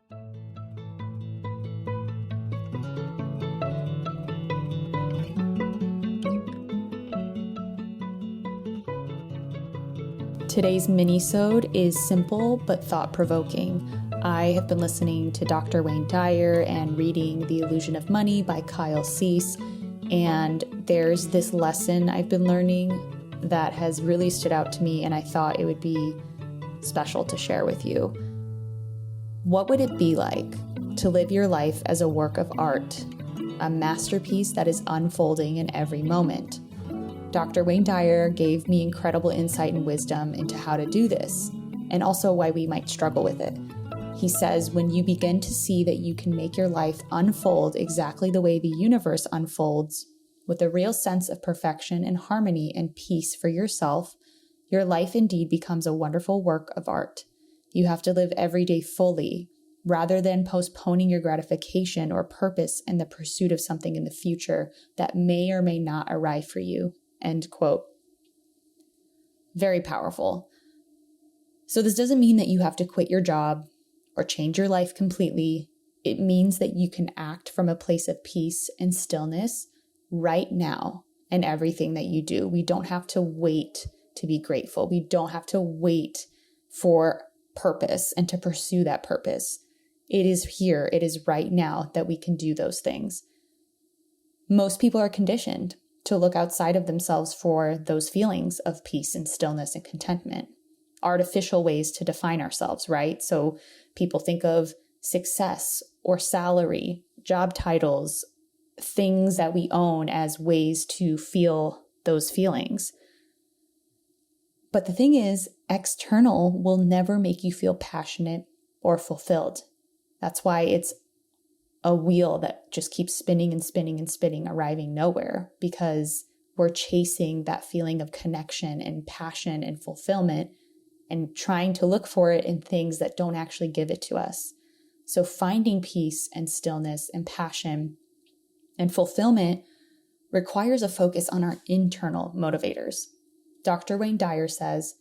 Today's Minisode is simple but thought-provoking. I have been listening to Dr. Wayne Dyer and reading The Illusion of Money by Kyle Cease, and there's this lesson I've been learning that has really stood out to me, and I thought it would be special to share with you. What would it be like to live your life as a work of art, a masterpiece that is unfolding in every moment? Dr. Wayne Dyer gave me incredible insight and wisdom into how to do this, and also why we might struggle with it. He says, when you begin to see that you can make your life unfold exactly the way the universe unfolds, with a real sense of perfection and harmony and peace for yourself, your life indeed becomes a wonderful work of art. You have to live every day fully, rather than postponing your gratification or purpose in the pursuit of something in the future that may or may not arrive for you. End quote. Very powerful. So this doesn't mean that you have to quit your job or change your life completely. It means that you can act from a place of peace and stillness right now in everything that you do. We don't have to wait to be grateful. We don't have to wait for purpose and to pursue that purpose. It is here, it is right now that we can do those things. Most people are conditioned to look outside of themselves for those feelings of peace and stillness and contentment. Artificial ways to define ourselves, right? So people think of success or salary, job titles, things that we own as ways to feel those feelings. But the thing is, external will never make you feel passionate or fulfilled. That's why it's a wheel that just keeps spinning and spinning and spinning, arriving nowhere, because we're chasing that feeling of connection and passion and fulfillment and trying to look for it in things that don't actually give it to us. So finding peace and stillness and passion and fulfillment requires a focus on our internal motivators. Dr. Wayne Dyer says,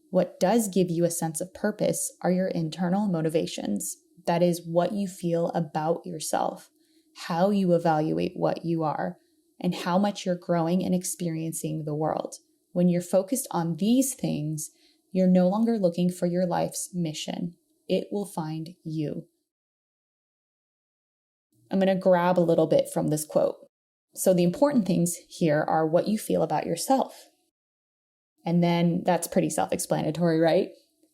what does give you a sense of purpose are your internal motivations. That is what you feel about yourself, how you evaluate what you are, and how much you're growing and experiencing the world. When you're focused on these things, you're no longer looking for your life's mission. It will find you. I'm going to grab a little bit from this quote. So the important things here are what you feel about yourself. And then that's pretty self-explanatory, right?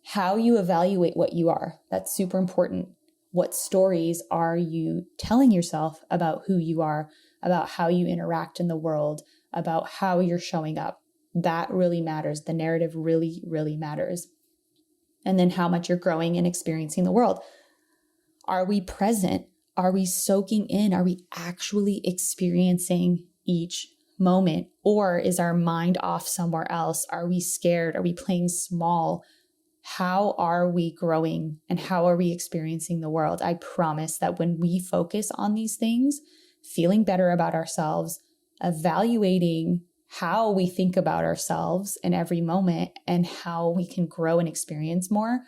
How you evaluate what you are. That's super important. What stories are you telling yourself about who you are, about how you interact in the world, about how you're showing up? That really matters. The narrative really, really matters. And then how much you're growing and experiencing the world. Are we present? Are we soaking in? Are we actually experiencing each moment? Or is our mind off somewhere else? Are we scared? Are we playing small? How are we growing and how are we experiencing the world? I promise that when we focus on these things, feeling better about ourselves, evaluating how we think about ourselves in every moment and how we can grow and experience more,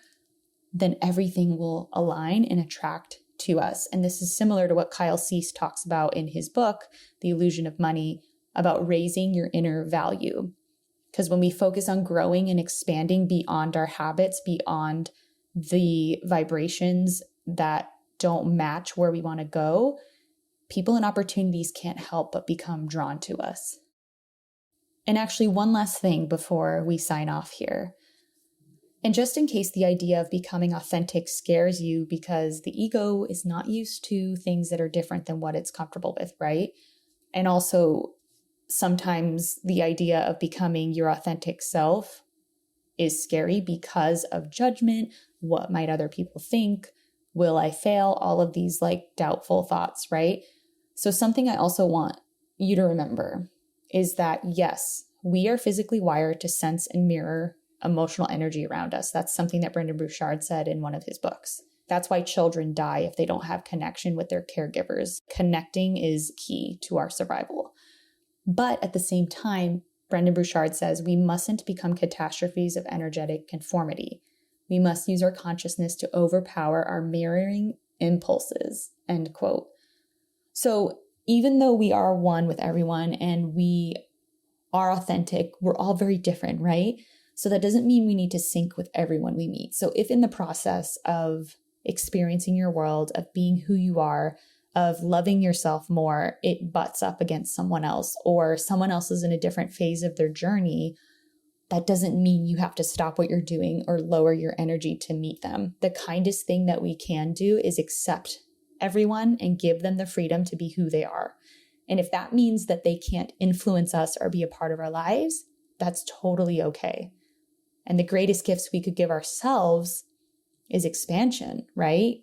then everything will align and attract to us. And this is similar to what Kyle Cease talks about in his book, The Illusion of Money, about raising your inner value. Because when we focus on growing and expanding beyond our habits, beyond the vibrations that don't match where we want to go, people and opportunities can't help but become drawn to us. And actually, one last thing before we sign off here. And just in case the idea of becoming authentic scares you because the ego is not used to things that are different than what it's comfortable with, right? And also, sometimes the idea of becoming your authentic self is scary because of judgment. What might other people think? Will I fail? All of these doubtful thoughts, right? So something I also want you to remember is that yes, we are physically wired to sense and mirror emotional energy around us. That's something that Brendon Burchard said in one of his books. That's why children die if they don't have connection with their caregivers. Connecting is key to our survival. But at the same time, Brendon Burchard says we mustn't become catastrophes of energetic conformity. We must use our consciousness to overpower our mirroring impulses, end quote. So even though we are one with everyone and we are authentic, we're all very different, right? So that doesn't mean we need to sync with everyone we meet. So if in the process of experiencing your world, of being who you are, of loving yourself more, it butts up against someone else, or someone else is in a different phase of their journey, that doesn't mean you have to stop what you're doing or lower your energy to meet them. The kindest thing that we can do is accept everyone and give them the freedom to be who they are. And if that means that they can't influence us or be a part of our lives, that's totally okay. And the greatest gifts we could give ourselves is expansion, right?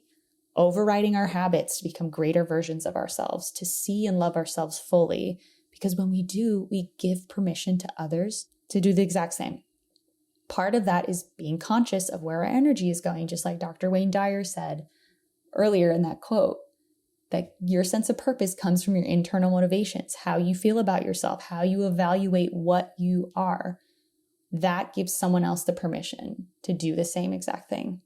Overriding our habits to become greater versions of ourselves, to see and love ourselves fully. Because when we do, we give permission to others to do the exact same. Part of that is being conscious of where our energy is going, just like Dr. Wayne Dyer said earlier in that quote, that your sense of purpose comes from your internal motivations, how you feel about yourself, how you evaluate what you are. That gives someone else the permission to do the same exact thing.